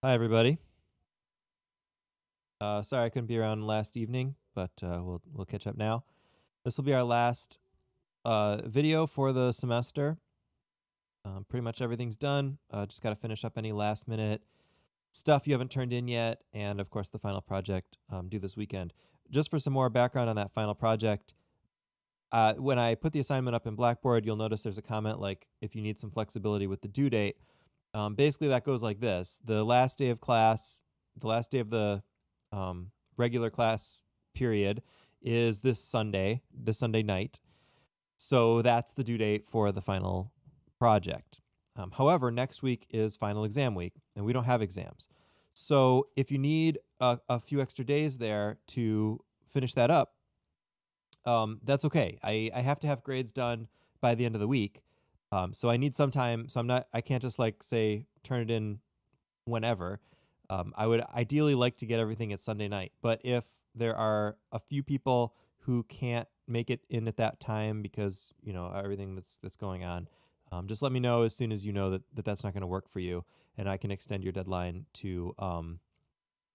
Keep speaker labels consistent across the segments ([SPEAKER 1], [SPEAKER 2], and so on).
[SPEAKER 1] Hi, everybody. Sorry I couldn't be around last evening, but we'll catch up now. This will be our last video for the semester. Pretty much everything's done. Just got to finish up any last minute stuff you haven't turned in yet, and of course the final project due this weekend. Just for some more background on that final project, when I put the assignment up in Blackboard, you'll notice there's a comment like if you need some flexibility with the due date. Basically, that goes like this: the last day of class, the last day of the regular class period is this Sunday night. So that's the due date for the final project. However, next week is final exam week, and we don't have exams. So if you need a few extra days there to finish that up, that's okay. I have to have grades done by the end of the week. So I need some time. So I can't just like say turn it in whenever. I would ideally like to get everything at Sunday night, but if there are a few people who can't make it in at that time because everything that's going on, just let me know as soon as you know that's not going to work for you, and I can extend your deadline to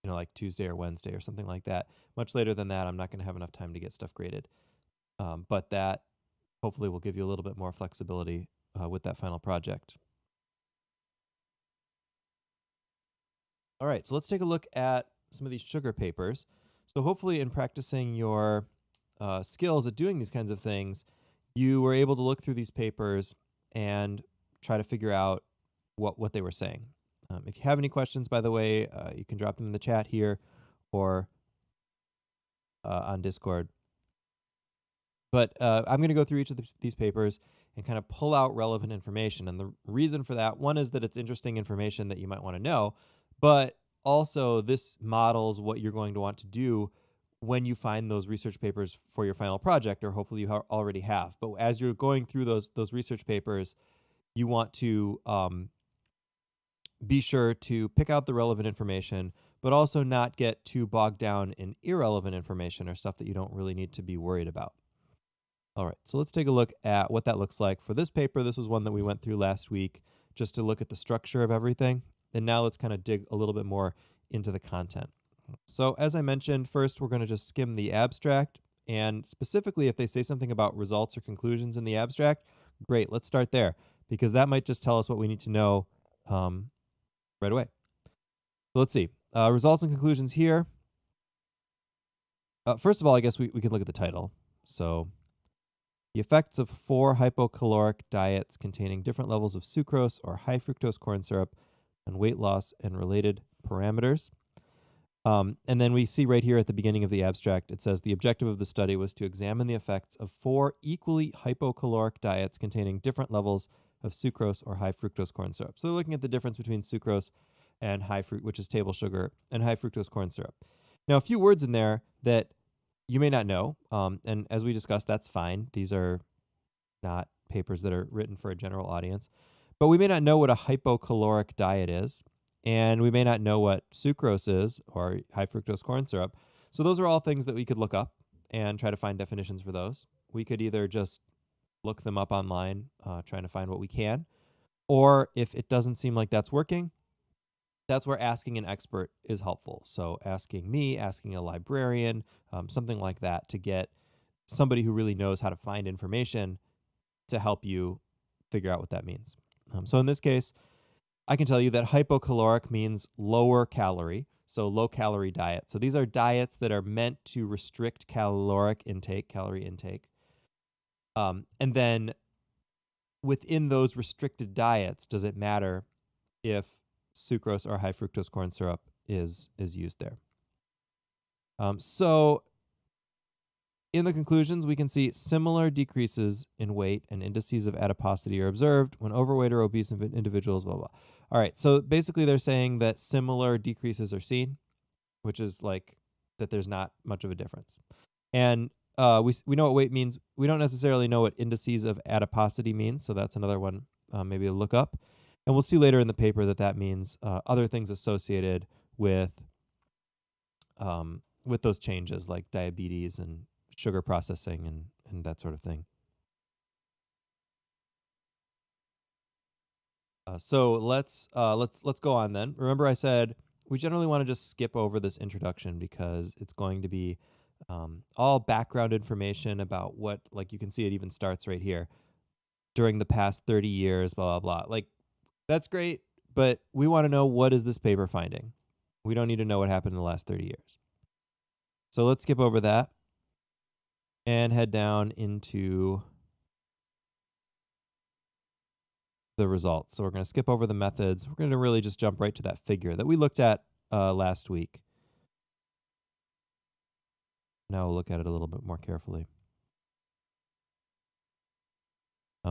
[SPEAKER 1] like Tuesday or Wednesday or something like that. Much later than that, I'm not going to have enough time to get stuff graded. But that hopefully will give you a little bit more flexibility with that final project. All right, so let's take a look at some of these sugar papers. So hopefully in practicing your skills at doing these kinds of things, you were able to look through these papers and try to figure out what they were saying. If you have any questions, by the way, you can drop them in the chat here or on Discord. But I'm going to go through each of these papers and kind of pull out relevant information. And the reason for that, one is that it's interesting information that you might want to know, but also this models what you're going to want to do when you find those research papers for your final project, or hopefully you already have. But as you're going through those research papers, you want to be sure to pick out the relevant information, but also not get too bogged down in irrelevant information or stuff that you don't really need to be worried about. All right, so let's take a look at what that looks like for this paper. This was one that we went through last week just to look at the structure of everything. And now let's kind of dig a little bit more into the content. So as I mentioned, first we're going to just skim the abstract. And specifically, if they say something about results or conclusions in the abstract, great, let's start there, because that might just tell us what we need to know right away. So let's see. Results and conclusions here. First of all, I guess we can look at the title. So the effects of 4 hypocaloric diets containing different levels of sucrose or high fructose corn syrup on weight loss and related parameters. And then we see right here at the beginning of the abstract, it says the objective of the study was to examine the effects of 4 equally hypocaloric diets containing different levels of sucrose or high fructose corn syrup. So they're looking at the difference between sucrose and high fruit, which is table sugar, and high fructose corn syrup. Now, a few words in there that you may not know, and as we discussed, that's fine. These are not papers that are written for a general audience. But we may not know what a hypocaloric diet is, and we may not know what sucrose is or high fructose corn syrup. So those are all things that we could look up and try to find definitions for those. We could either just look them up online, trying to find what we can, or if it doesn't seem like that's working, that's where asking an expert is helpful. So asking me, asking a librarian, something like that, to get somebody who really knows how to find information to help you figure out what that means. So in this case, I can tell you that hypocaloric means lower calorie, so low calorie diet. So these are diets that are meant to restrict calorie intake. And then within those restricted diets, does it matter if sucrose or high fructose corn syrup is used there? So in the conclusions, we can see similar decreases in weight and indices of adiposity are observed when overweight or obese individuals, blah, blah. All right. So basically, they're saying that similar decreases are seen, which is like that there's not much of a difference. And we know what weight means. We don't necessarily know what indices of adiposity means. So that's another one maybe to look up. And we'll see later in the paper that means other things associated with those changes, like diabetes and sugar processing and, that sort of thing. So let's go on then. Remember, I said we generally want to just skip over this introduction because it's going to be all background information about what, like you can see, it even starts right here during the past 30 years, blah blah blah. Like that's great, but we want to know, what is this paper finding? We don't need to know what happened in the last 30 years. So let's skip over that and head down into the results. So we're going to skip over the methods. We're going to really just jump right to that figure that we looked at last week. Now we'll look at it a little bit more carefully.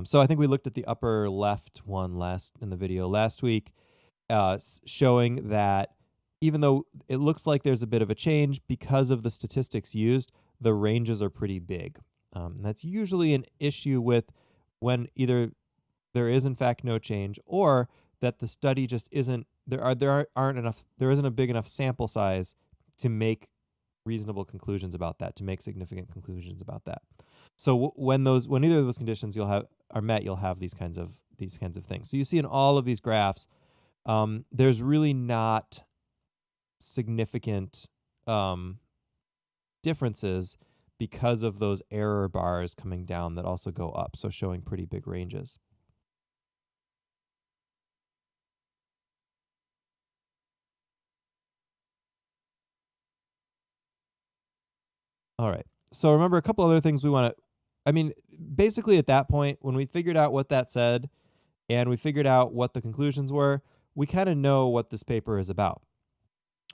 [SPEAKER 1] So I think we looked at the upper left one last in the video last week, showing that even though it looks like there's a bit of a change because of the statistics used, the ranges are pretty big. And that's usually an issue with when either there is in fact no change, or that the study just isn't aren't enough, there isn't a big enough sample size to make reasonable conclusions about that, to make significant conclusions about that. So when either of those conditions are met, you'll have these kinds of things. So you see in all of these graphs, there's really not significant differences because of those error bars coming down that also go up, so showing pretty big ranges. All right. So remember a couple other things we want to, I mean, basically at that point, when we figured out what that said and we figured out what the conclusions were, we kind of know what this paper is about.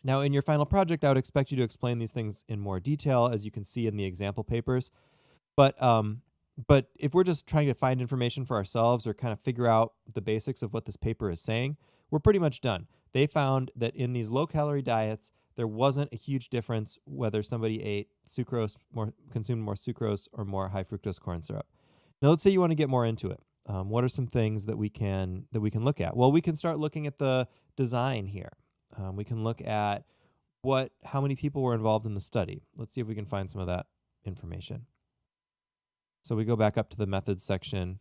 [SPEAKER 1] Now, in your final project, I would expect you to explain these things in more detail, as you can see in the example papers. But if we're just trying to find information for ourselves or kind of figure out the basics of what this paper is saying, we're pretty much done. They found that in these low-calorie diets, there wasn't a huge difference whether somebody ate sucrose, consumed more sucrose or more high fructose corn syrup. Now, let's say you want to get more into it. What are some things that we can look at? Well, we can start looking at the design here. We can look at how many people were involved in the study. Let's see if we can find some of that information. So we go back up to the methods section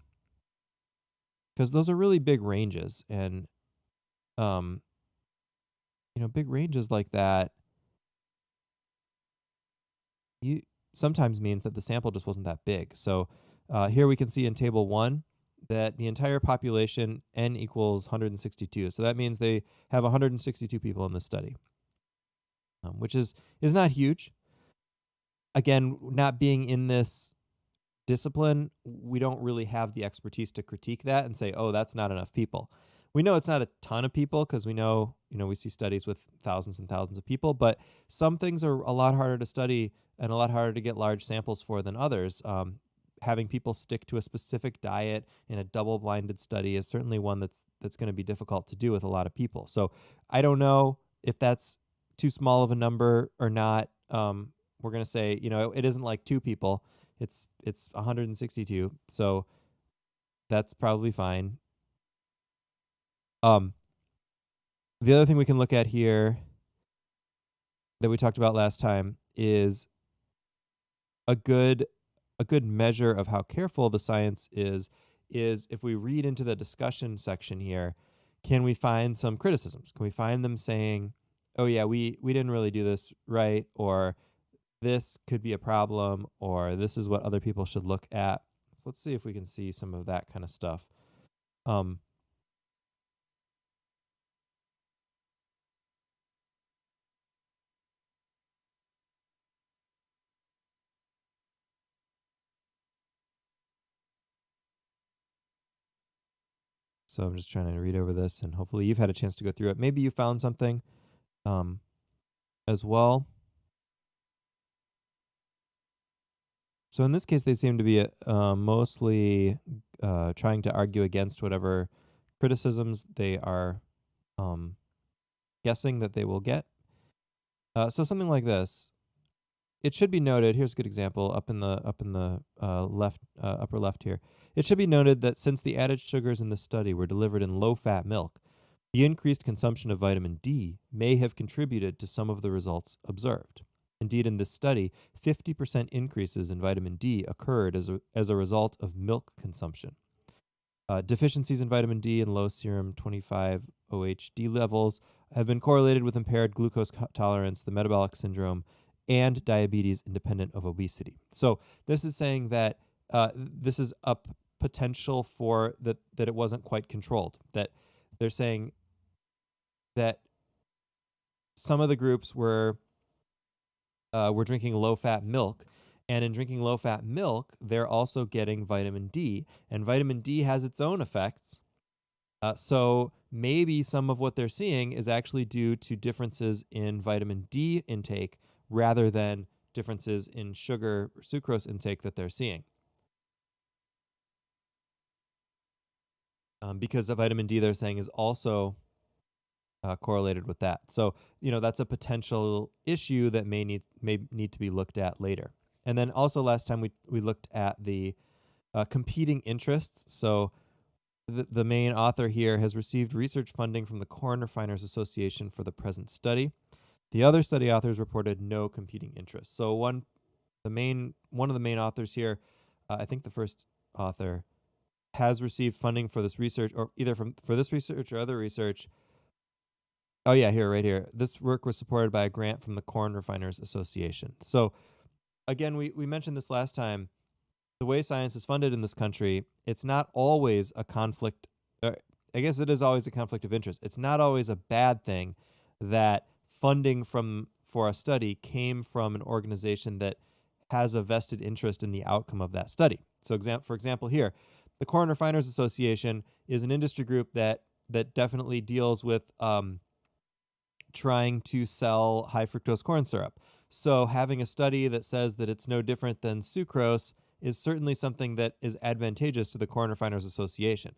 [SPEAKER 1] because those are really big ranges, and big ranges like that sometimes means that the sample just wasn't that big. So here we can see in table 1 that the entire population, n equals 162. So that means they have 162 people in this study, which is not huge. Again, not being in this discipline, we don't really have the expertise to critique that and say, oh, that's not enough people. We know it's not a ton of people because we know, we see studies with thousands and thousands of people, but some things are a lot harder to study and a lot harder to get large samples for than others. Having people stick to a specific diet in a double-blinded study is certainly one that's going to be difficult to do with a lot of people. So I don't know if that's too small of a number or not. We're going to say, it isn't like 2 people. It's 162, so that's probably fine. The other thing we can look at here that we talked about last time is a good measure of how careful the science is if we read into the discussion section here, can we find some criticisms? Can we find them saying, oh yeah, we didn't really do this right, or this could be a problem, or this is what other people should look at. So let's see if we can see some of that kind of stuff. So I'm just trying to read over this, and hopefully you've had a chance to go through it. Maybe you found something as well. So in this case, they seem to be mostly trying to argue against whatever criticisms they are guessing that they will get. So something like this. It should be noted. Here's a good example up in the left upper left here. It should be noted that since the added sugars in this study were delivered in low-fat milk, the increased consumption of vitamin D may have contributed to some of the results observed. Indeed, in this study, 50% increases in vitamin D occurred as a result of milk consumption. Deficiencies in vitamin D and low serum 25-OHD levels have been correlated with impaired glucose tolerance, the metabolic syndrome, and diabetes independent of obesity. So this is saying that this is a potential for that it wasn't quite controlled. That they're saying that some of the groups were drinking low-fat milk, and in drinking low-fat milk, they're also getting vitamin D, and vitamin D has its own effects. So maybe some of what they're seeing is actually due to differences in vitamin D intake rather than differences in sugar or sucrose intake that they're seeing. Because the vitamin D they're saying is also correlated with that. So, that's a potential issue that may need to be looked at later. And then also last time we looked at the competing interests. So the main author here has received research funding from the Corn Refiners Association for the present study. The other study authors reported no competing interests. So one of the main authors here, I think the first author, has received funding for this research, or either for this research or other research. Oh yeah, here, right here. This work was supported by a grant from the Corn Refiners Association. So again, we mentioned this last time. The way science is funded in this country, it's not always a conflict. I guess it is always a conflict of interest. It's not always a bad thing that funding for a study came from an organization that has a vested interest in the outcome of that study. So, for example, here, the Corn Refiners Association is an industry group that definitely deals with trying to sell high fructose corn syrup. So having a study that says that it's no different than sucrose is certainly something that is advantageous to the Corn Refiners Association.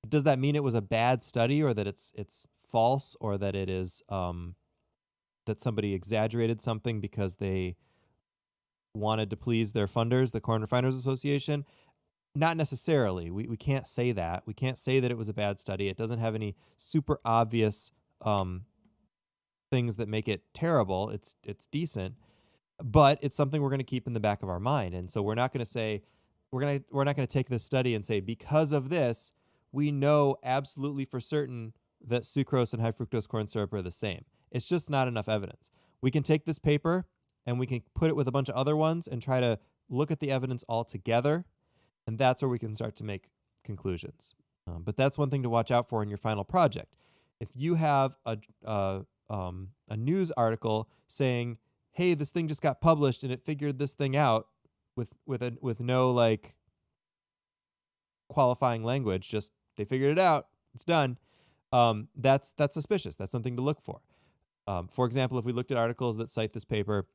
[SPEAKER 1] Does that mean it was a bad study, or that it's false, or that it is that somebody exaggerated something because they wanted to please their funders, the Corn Refiners Association? Not necessarily. We can't say that. We can't say that it was a bad study. It doesn't have any super obvious things that make it terrible. It's decent, but it's something we're going to keep in the back of our mind. And so we're not going to say we're not going to take this study and say because of this we know absolutely for certain that sucrose and high fructose corn syrup are the same. It's just not enough evidence. We can take this paper and we can put it with a bunch of other ones and try to look at the evidence all together, and that's where we can start to make conclusions. But that's one thing to watch out for in your final project. If you have a news article saying, "Hey, this thing just got published and it figured this thing out," with no like qualifying language, just they figured it out, it's done. That's suspicious. That's something to look for. For example, if we looked at articles that cite this paper,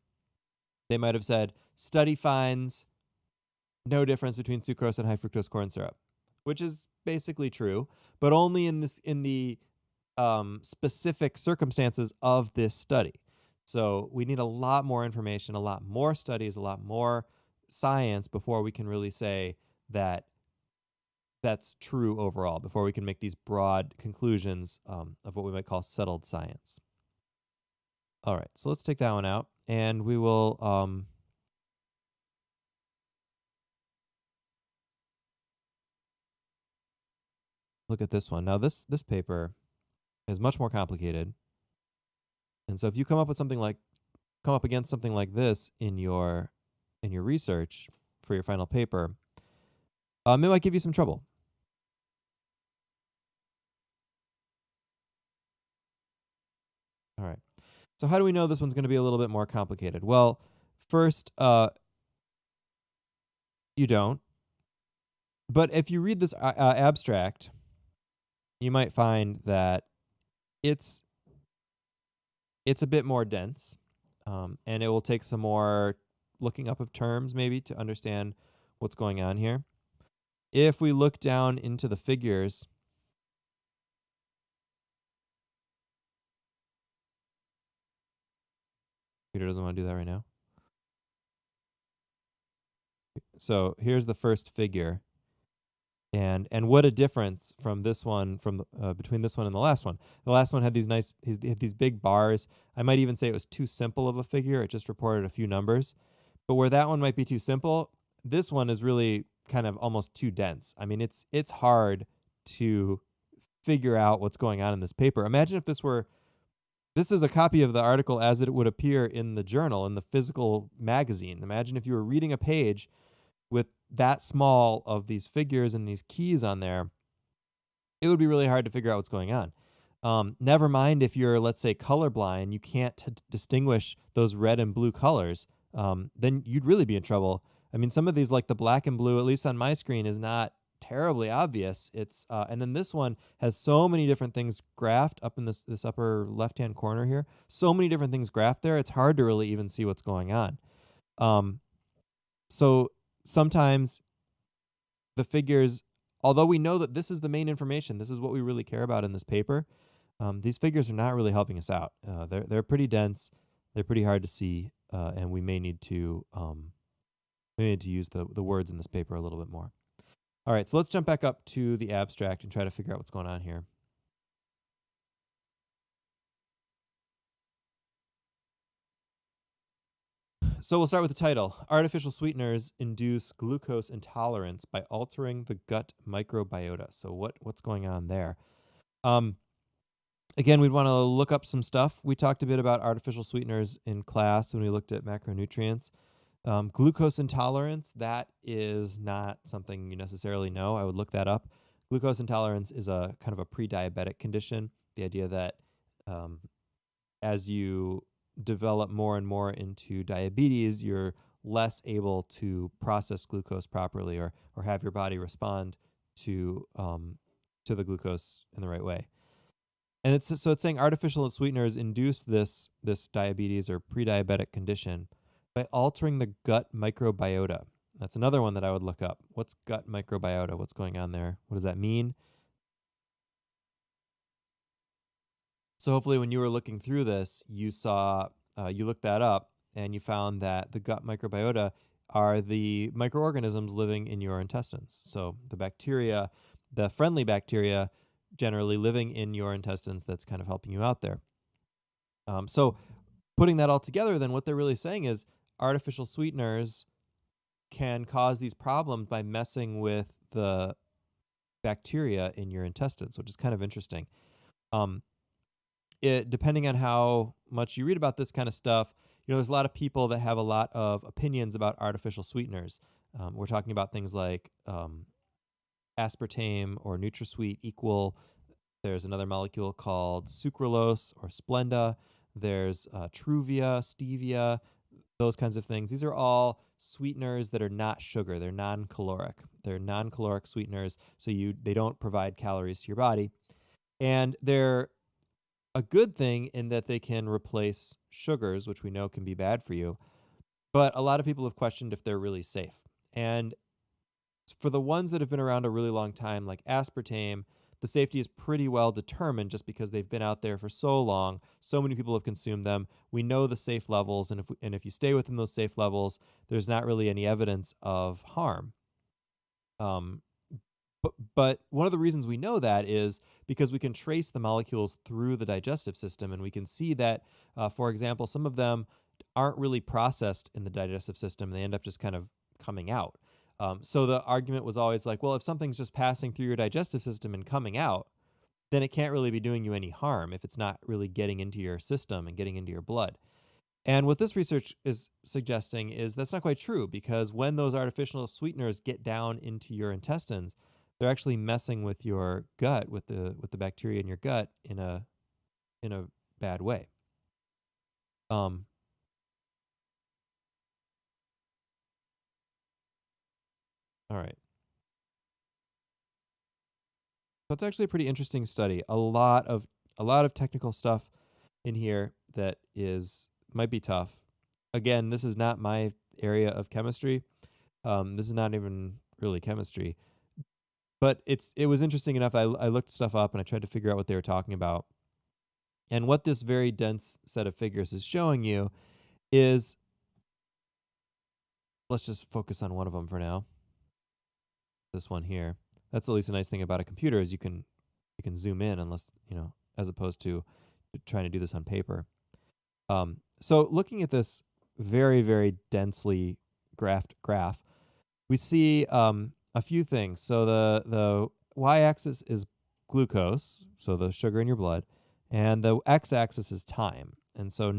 [SPEAKER 1] they might have said, "Study finds no difference between sucrose and high fructose corn syrup," which is basically true, but only in the specific circumstances of this study. So we need a lot more information, a lot more studies, a lot more science before we can really say that that's true overall, before we can make these broad conclusions of what we might call settled science. All right, so let's take that one out, and we will look at this one. Now, this paper is much more complicated, and so if you come up against something like this in your research for your final paper, it might give you some trouble. All right. So how do we know this one's going to be a little bit more complicated? Well, first, you don't. But if you read this abstract, you might find that it's a bit more dense, and it will take some more looking up of terms maybe to understand what's going on here. If we look down into the figures, Peter doesn't want to do that right now. So here's the first figure, and what a difference from this one, from between this one and the last one. The last one had these big bars. I might even say it was too simple of a figure. It just reported a few numbers. But where that one might be too simple, this one is really kind of almost too dense. I mean, it's hard to figure out what's going on in this paper. Imagine if this is a copy of the article as it would appear in the journal, in the physical magazine. Imagine if you were reading a page with that small of these figures and these keys on there. It would be really hard to figure out what's going on. Never mind if you're, let's say, colorblind, you can't distinguish those red and blue colors, then you'd really be in trouble. I mean, some of these, like the black and blue, at least on my screen, is not terribly obvious. And then this one has so many different things graphed up in this upper left-hand corner here. So many different things graphed there. It's hard to really even see what's going on. So sometimes the figures, although we know that this is the main information, this is what we really care about in this paper, these figures are not really helping us out. They're pretty dense, they're pretty hard to see, and we may need to use the words in this paper a little bit more. All right, so let's jump back up to the abstract and try to figure out what's going on here. So we'll start with the title. Artificial sweeteners induce glucose intolerance by altering the gut microbiota. So what's going on there? Again, we'd want to look up some stuff. We talked a bit about artificial sweeteners in class when we looked at macronutrients. Glucose intolerance, that is not something you necessarily know. I would look that up. Glucose intolerance is a kind of a pre-diabetic condition. The idea that as you develop more and more into diabetes, you're less able to process glucose properly or have your body respond to the glucose in the right way. And it's saying artificial sweeteners induce this diabetes or pre-diabetic condition by altering the gut microbiota. That's another one that I would look up. What's gut microbiota? What's going on there? What does that mean? So hopefully when you were looking through this, you saw, you looked that up and you found that the gut microbiota are the microorganisms living in your intestines. So the bacteria, the friendly bacteria generally living in your intestines that's kind of helping you out there. So putting that all together, then what they're really saying is artificial sweeteners can cause these problems by messing with the bacteria in your intestines, which is kind of interesting. Depending on how much you read about this kind of stuff, there's a lot of people that have a lot of opinions about artificial sweeteners. We're talking about things like aspartame or NutraSweet Equal. There's another molecule called sucralose or Splenda. There's Truvia, stevia, those kinds of things. These are all sweeteners that are not sugar. They're non-caloric. They're non-caloric sweeteners, so they don't provide calories to your body. And they're a good thing in that they can replace sugars, which we know can be bad for you. But a lot of people have questioned if they're really safe. And for the ones that have been around a really long time, like aspartame, the safety is pretty well determined just because they've been out there for so long. So many people have consumed them. We know the safe levels, and if you stay within those safe levels, there's not really any evidence of harm. But one of the reasons we know that is because we can trace the molecules through the digestive system, and we can see that, for example, some of them aren't really processed in the digestive system. They end up just kind of coming out. So the argument was always like, well, if something's just passing through your digestive system and coming out, then it can't really be doing you any harm if it's not really getting into your system and getting into your blood. And what this research is suggesting is that's not quite true, because when those artificial sweeteners get down into your intestines, they're actually messing with your gut, with the bacteria in your gut in a bad way. All right. So it's actually a pretty interesting study. A lot of technical stuff in here that might be tough. Again, this is not my area of chemistry. This is not even really chemistry. But it was interesting enough. I looked stuff up and I tried to figure out what they were talking about. And what this very dense set of figures is showing you is, let's just focus on one of them for now. This one here. That's at least a nice thing about a computer is you can zoom in, unless, as opposed to trying to do this on paper. So looking at this very, very densely graphed graph, we see a few things. So the y-axis is glucose, so the sugar in your blood, and the x-axis is time. And so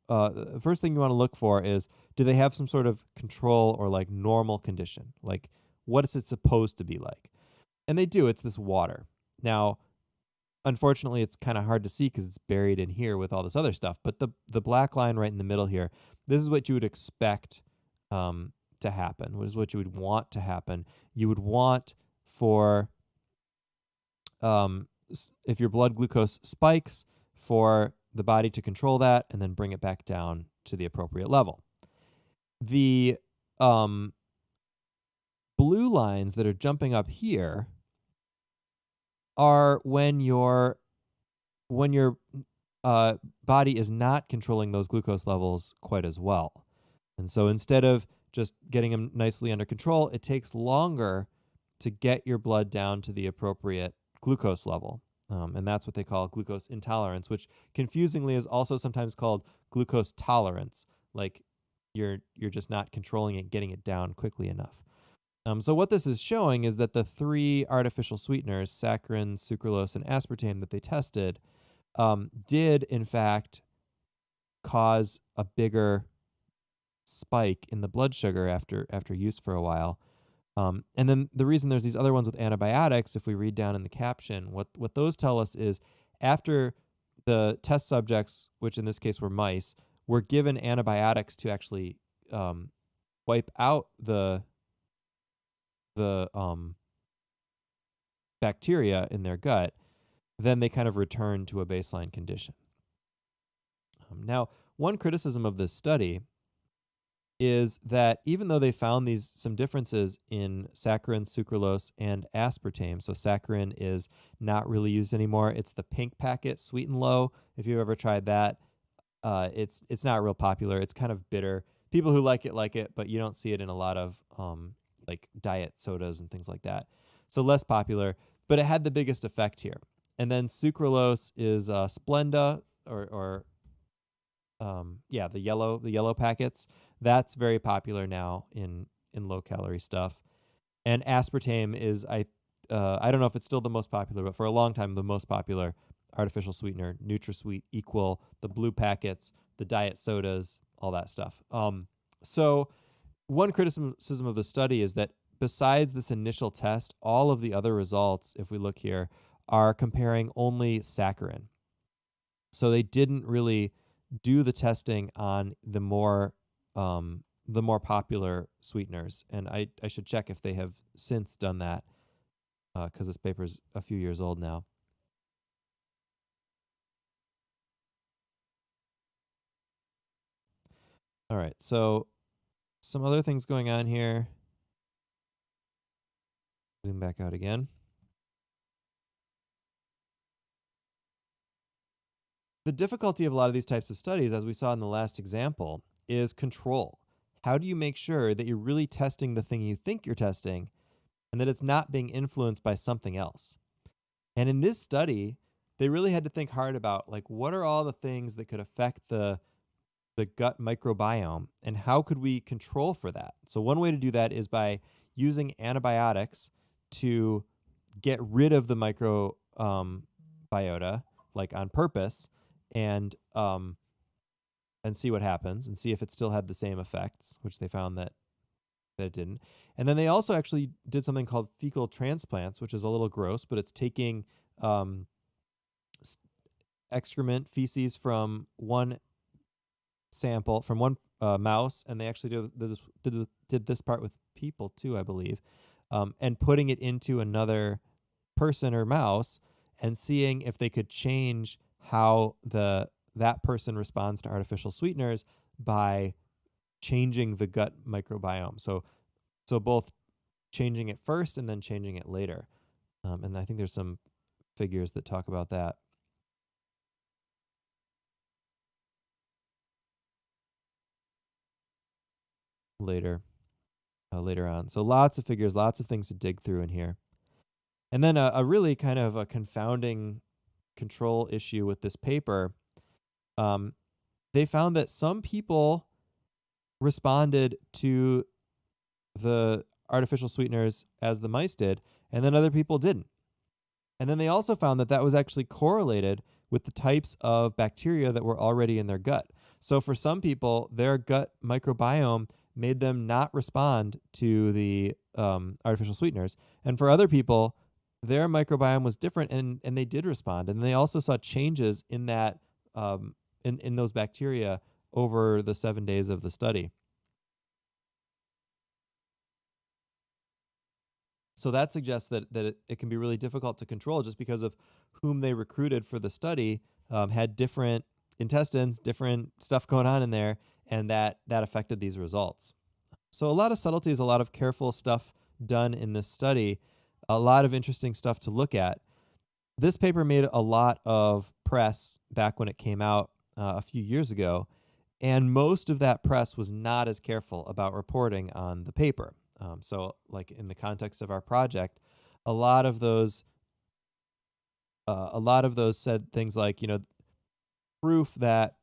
[SPEAKER 1] the first thing you want to look for is, do they have some sort of control or like normal condition? Like, what is it supposed to be like? And they do. It's this water. Now, unfortunately, it's kind of hard to see because it's buried in here with all this other stuff. But the black line right in the middle here, this is what you would expect to happen. What is what you would want to happen? You would want for if your blood glucose spikes, for the body to control that and then bring it back down to the appropriate level. The blue lines that are jumping up here are when your body is not controlling those glucose levels quite as well. And so instead of just getting them nicely under control, it takes longer to get your blood down to the appropriate glucose level. And that's what they call glucose intolerance, which confusingly is also sometimes called glucose tolerance. Like you're just not controlling it, getting it down quickly enough. So what this is showing is that the three artificial sweeteners, saccharin, sucralose, and aspartame that they tested, did in fact cause a bigger spike in the blood sugar after use for a while. And then the reason there's these other ones with antibiotics, if we read down in the caption, what those tell us is after the test subjects, which in this case were mice, were given antibiotics to actually wipe out the bacteria in their gut, then they kind of return to a baseline condition. Now, one criticism of this study is that even though they found some differences in saccharin, sucralose, and aspartame, so saccharin is not really used anymore. It's the pink packet, Sweet and Low. If you've ever tried that, it's not real popular. It's kind of bitter. People who like it, but you don't see it in a lot of like diet sodas and things like that. So less popular, but it had the biggest effect here. And then sucralose is Splenda or the yellow packets. That's very popular now in low calorie stuff. And aspartame is I don't know if it's still the most popular, but for a long time the most popular artificial sweetener. NutraSweet, Equal, the blue packets, the diet sodas, all that stuff. So one criticism of the study is that besides this initial test, all of the other results, if we look here, are comparing only saccharin. So they didn't really do the testing on the more popular sweeteners, and I should check if they have since done that because this paper's a few years old now. All right, so some other things going on here. Zoom back out again. The difficulty of a lot of these types of studies, as we saw in the last example, is control. How do you make sure that you're really testing the thing you think you're testing and that it's not being influenced by something else? And in this study, they really had to think hard about, like, what are all the things that could affect the gut microbiome and how could we control for that? So one way to do that is by using antibiotics to get rid of the microbiota, like on purpose, and see what happens and see if it still had the same effects, which they found that it didn't. And then they also actually did something called fecal transplants, which is a little gross, but it's taking excrement, feces from one sample, from one mouse, and they actually did this part with people too, I believe, and putting it into another person or mouse and seeing if they could change how that person responds to artificial sweeteners by changing the gut microbiome. So both changing it first and then changing it later. And I think there's some figures that talk about that later on. So lots of figures, lots of things to dig through in here. And then a really kind of a confounding control issue with this paper. They found that some people responded to the artificial sweeteners as the mice did, and then other people didn't. And then they also found that that was actually correlated with the types of bacteria that were already in their gut. So for some people, their gut microbiome made them not respond to the artificial sweeteners. And for other people, their microbiome was different and they did respond. And they also saw changes in that in those bacteria over the 7 days of the study. So that suggests that it can be really difficult to control just because of whom they recruited for the study had different intestines, different stuff going on in there, and that affected these results. So a lot of subtleties, a lot of careful stuff done in this study, a lot of interesting stuff to look at. This paper made a lot of press back when it came out a few years ago, and most of that press was not as careful about reporting on the paper. So, like in the context of our project, a lot of those, said things like, proof that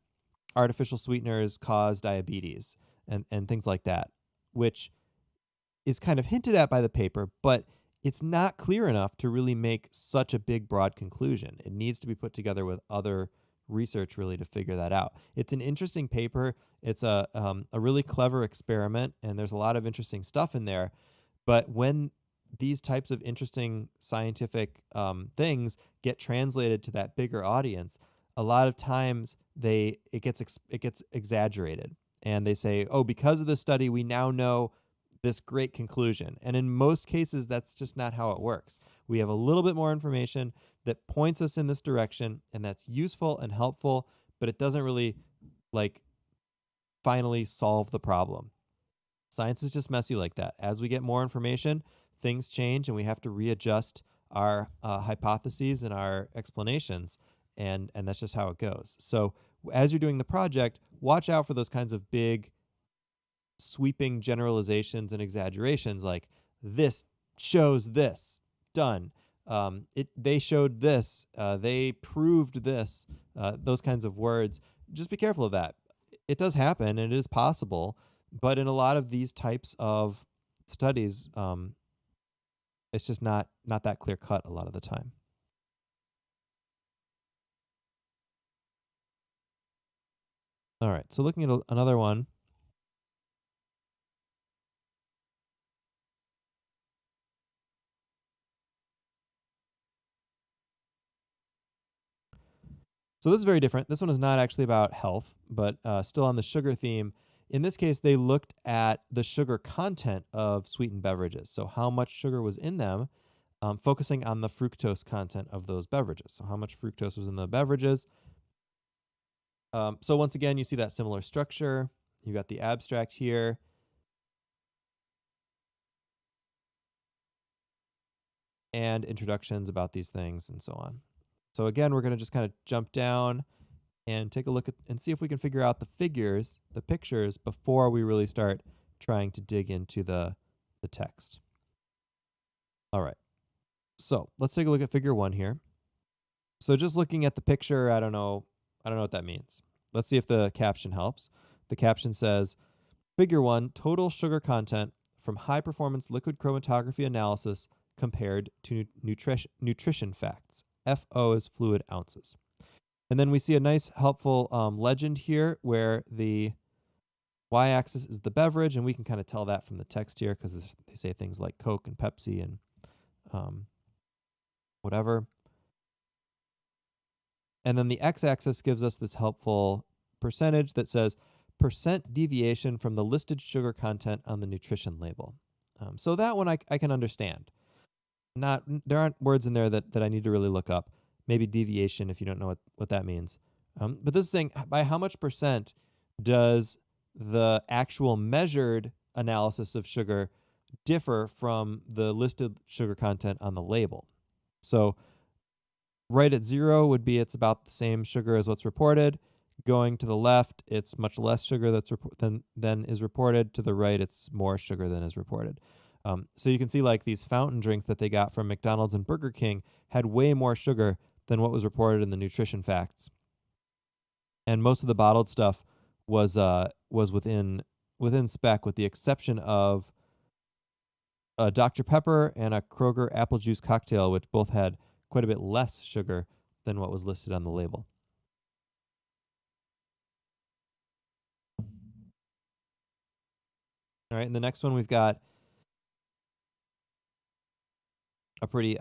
[SPEAKER 1] artificial sweeteners cause diabetes and things like that, which is kind of hinted at by the paper, but it's not clear enough to really make such a big, broad conclusion. It needs to be put together with other research really to figure that out. It's an interesting paper. It's a really clever experiment, and there's a lot of interesting stuff in there. But when these types of interesting scientific things get translated to that bigger audience, a lot of times it gets exaggerated, and they say, "Oh, because of this study, we now know this great conclusion." And in most cases, that's just not how it works. We have a little bit more information that points us in this direction, and that's useful and helpful, but it doesn't really like finally solve the problem. Science is just messy like that. As we get more information, things change, and we have to readjust our hypotheses and our explanations, and that's just how it goes. So as you're doing the project, watch out for those kinds of big sweeping generalizations and exaggerations like this shows this done, they showed this, they proved this, those kinds of words. Just be careful of that. It does happen and it is possible, but in a lot of these types of studies, it's just not that clear cut a lot of the time. All right, so looking at another one. So this is very different. This one is not actually about health, but still on the sugar theme. In this case, they looked at the sugar content of sweetened beverages. So how much sugar was in them, focusing on the fructose content of those beverages. So how much fructose was in the beverages. So once again, you see that similar structure. You got the abstract here, and introductions about these things and so on. So again, we're going to just kind of jump down and take a look at and see if we can figure out the figures, the pictures, before we really start trying to dig into the text. All right. So let's take a look at figure 1 here. So just looking at the picture, I don't know what that means. Let's see if the caption helps. The caption says, Figure 1, total sugar content from high performance liquid chromatography analysis compared to nutrition facts. FO is fluid ounces. And then we see a nice helpful legend here where the y-axis is the beverage, and we can kind of tell that from the text here because they say things like Coke and Pepsi and whatever. And then the x-axis gives us this helpful percentage that says percent deviation from the listed sugar content on the nutrition label. So that one I can understand. There aren't words in there that I need to really look up. Maybe deviation if you don't know what that means. But this is saying by how much percent does the actual measured analysis of sugar differ from the listed sugar content on the label. So right at 0 would be it's about the same sugar as what's reported. Going to the left, it's much less sugar than is reported. To the right, it's more sugar than is reported. So you can see like these fountain drinks that they got from McDonald's and Burger King had way more sugar than what was reported in the nutrition facts. And most of the bottled stuff was within spec, with the exception of a Dr. Pepper and a Kroger apple juice cocktail, which both had quite a bit less sugar than what was listed on the label. All right, and the next one we've got a pretty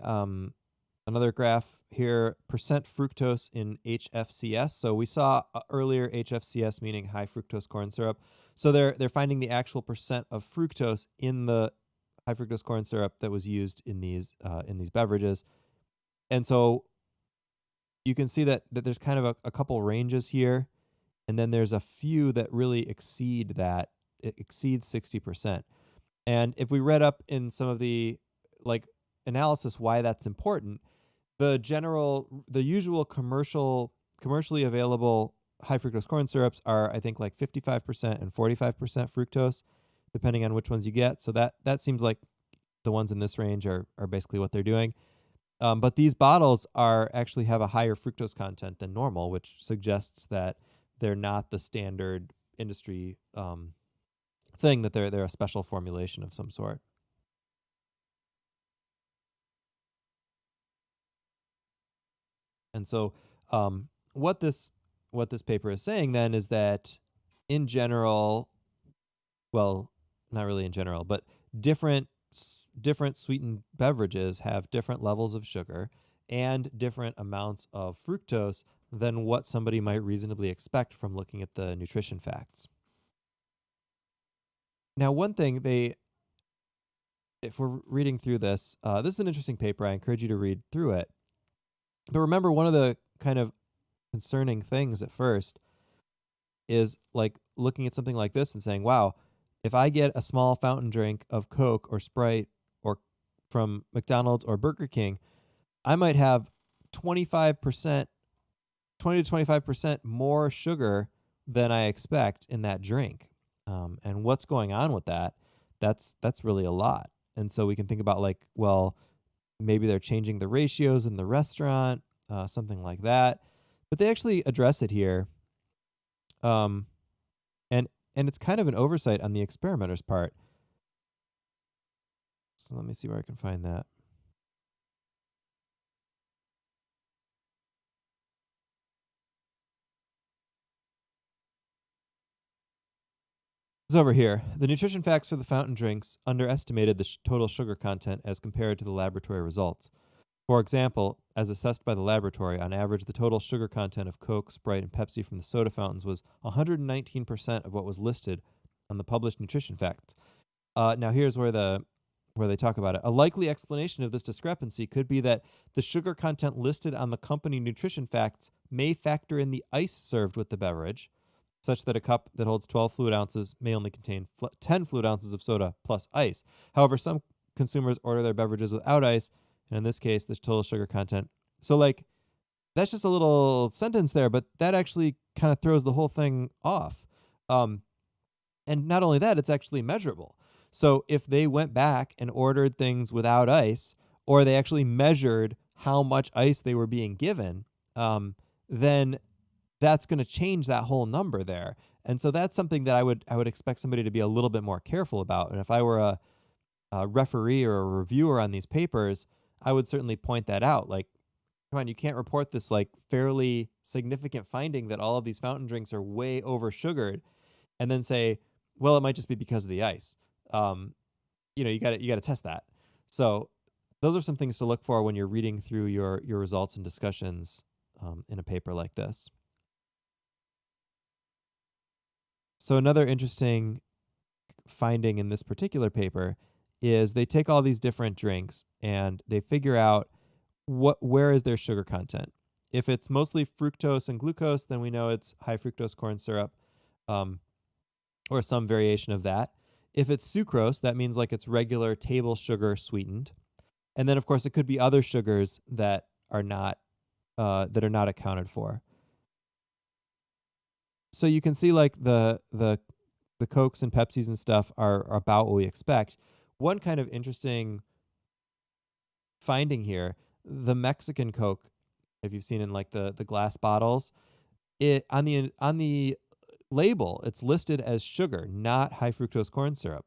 [SPEAKER 1] another graph here, percent fructose in HFCS. So we saw earlier HFCS meaning high fructose corn syrup. So they're finding the actual percent of fructose in the high fructose corn syrup that was used in these beverages. And so you can see that there's kind of a couple ranges here, and then there's a few that really exceed that. It exceeds 60%. And if we read up in some of the like analysis why that's important, the usual commercially available high fructose corn syrups are, I think, like 55% and 45% fructose, depending on which ones you get. So that seems like the ones in this range are basically what they're doing. But these bottles are actually have a higher fructose content than normal, which suggests that they're not the standard industry thing, that they're a special formulation of some sort. And so, what this paper is saying then is that, in general, well, not really in general, but different sweetened beverages have different levels of sugar and different amounts of fructose than what somebody might reasonably expect from looking at the nutrition facts. Now, one thing if we're reading through this is an interesting paper. I encourage you to read through it. But remember, one of the kind of concerning things at first is like looking at something like this and saying, wow, if I get a small fountain drink of Coke or Sprite or from McDonald's or Burger King, I might have 25%, 20 to 25% more sugar than I expect in that drink. And what's going on with that? That's really a lot. And so we can think about, like, well, maybe they're changing the ratios in the restaurant, something like that. But they actually address it here. Um, and it's kind of an oversight on the experimenter's part. So let me see where I can find that. It's over here. The nutrition facts for the fountain drinks underestimated the total sugar content as compared to the laboratory results. For example, as assessed by the laboratory, on average, the total sugar content of Coke, Sprite, and Pepsi from the soda fountains was 119% of what was listed on the published nutrition facts. Now here's where they talk about it. A likely explanation of this discrepancy could be that the sugar content listed on the company nutrition facts may factor in the ice served with the beverage, such that a cup that holds 12 fluid ounces may only contain 10 fluid ounces of soda plus ice. However, some consumers order their beverages without ice, and in this case, the total sugar content. So, like, that's just a little sentence there, but that actually kind of throws the whole thing off. And not only that, it's actually measurable. So if they went back and ordered things without ice, or they actually measured how much ice they were being given, then that's going to change that whole number there. And so that's something that I would expect somebody to be a little bit more careful about. And if I were a referee or a reviewer on these papers, I would certainly point that out. Like, come on, you can't report this like fairly significant finding that all of these fountain drinks are way over sugared, and then say, well, it might just be because of the ice. You got to test that. So those are some things to look for when you're reading through your results and discussions in a paper like this. So another interesting finding in this particular paper is they take all these different drinks and they figure out where is their sugar content. If it's mostly fructose and glucose, then we know it's high fructose corn syrup, or some variation of that. If it's sucrose, that means like it's regular table sugar sweetened. And then, of course, it could be other sugars that are not accounted for. So you can see like the Cokes and Pepsis and stuff are about what we expect. One kind of interesting finding here, the Mexican Coke, if you've seen in like the glass bottles, it on the label, it's listed as sugar, not high fructose corn syrup.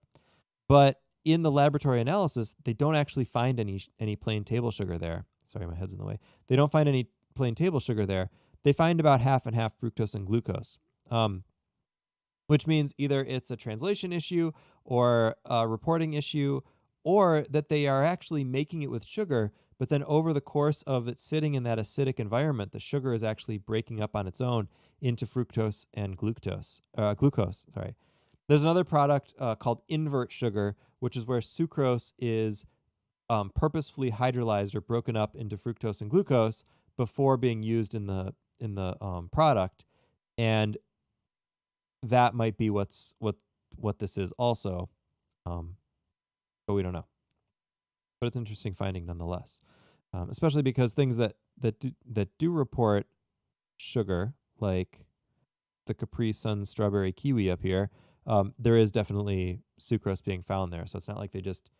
[SPEAKER 1] But in the laboratory analysis, they don't actually find any plain table sugar there. Sorry, my head's in the way. They don't find any plain table sugar there. They find about half and half fructose and glucose, which means either it's a translation issue or a reporting issue, or that they are actually making it with sugar, but then over the course of it sitting in that acidic environment, the sugar is actually breaking up on its own into fructose and glucose. Sorry. There's another product called Invert Sugar, which is where sucrose is purposefully hydrolyzed or broken up into fructose and glucose before being used in the product, and that might be what this is also, but we don't know. But it's an interesting finding nonetheless, especially because things that do report sugar, like the Capri Sun strawberry kiwi up here, there is definitely sucrose being found there. So it's not like they just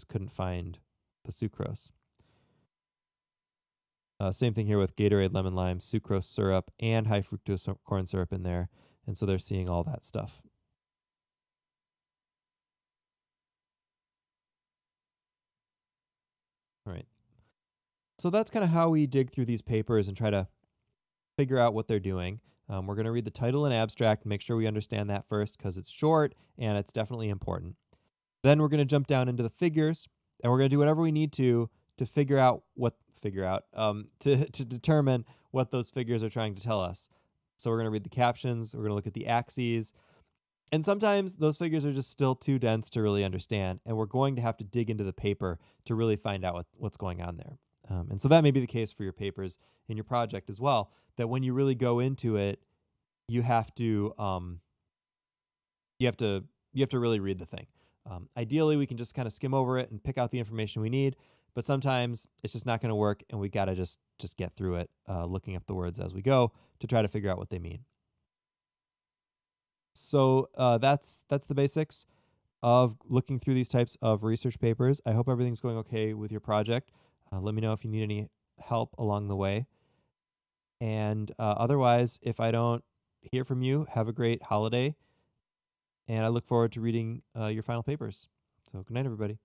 [SPEAKER 1] couldn't find the sucrose. Same thing here with Gatorade lemon lime, sucrose syrup, and high fructose corn syrup in there. And so they're seeing all that stuff. All right. So that's kind of how we dig through these papers and try to figure out what they're doing. We're going to read the title and abstract and make sure we understand that first because it's short and it's definitely important. Then we're going to jump down into the figures and we're going to do whatever we need to to determine what those figures are trying to tell us. So we're going to read the captions, we're going to look at the axes, and sometimes those figures are just still too dense to really understand, and we're going to have to dig into the paper to really find out what's going on there. And so that may be the case for your papers in your project as well, that when you really go into it, you have to really read the thing. Ideally, we can just kind of skim over it and pick out the information we need, but sometimes it's just not going to work, and we got to just get through it, looking up the words as we go to try to figure out what they mean. So that's the basics of looking through these types of research papers. I hope everything's going okay with your project. Let me know if you need any help along the way. And otherwise, if I don't hear from you, have a great holiday. And I look forward to reading your final papers. So good night, everybody.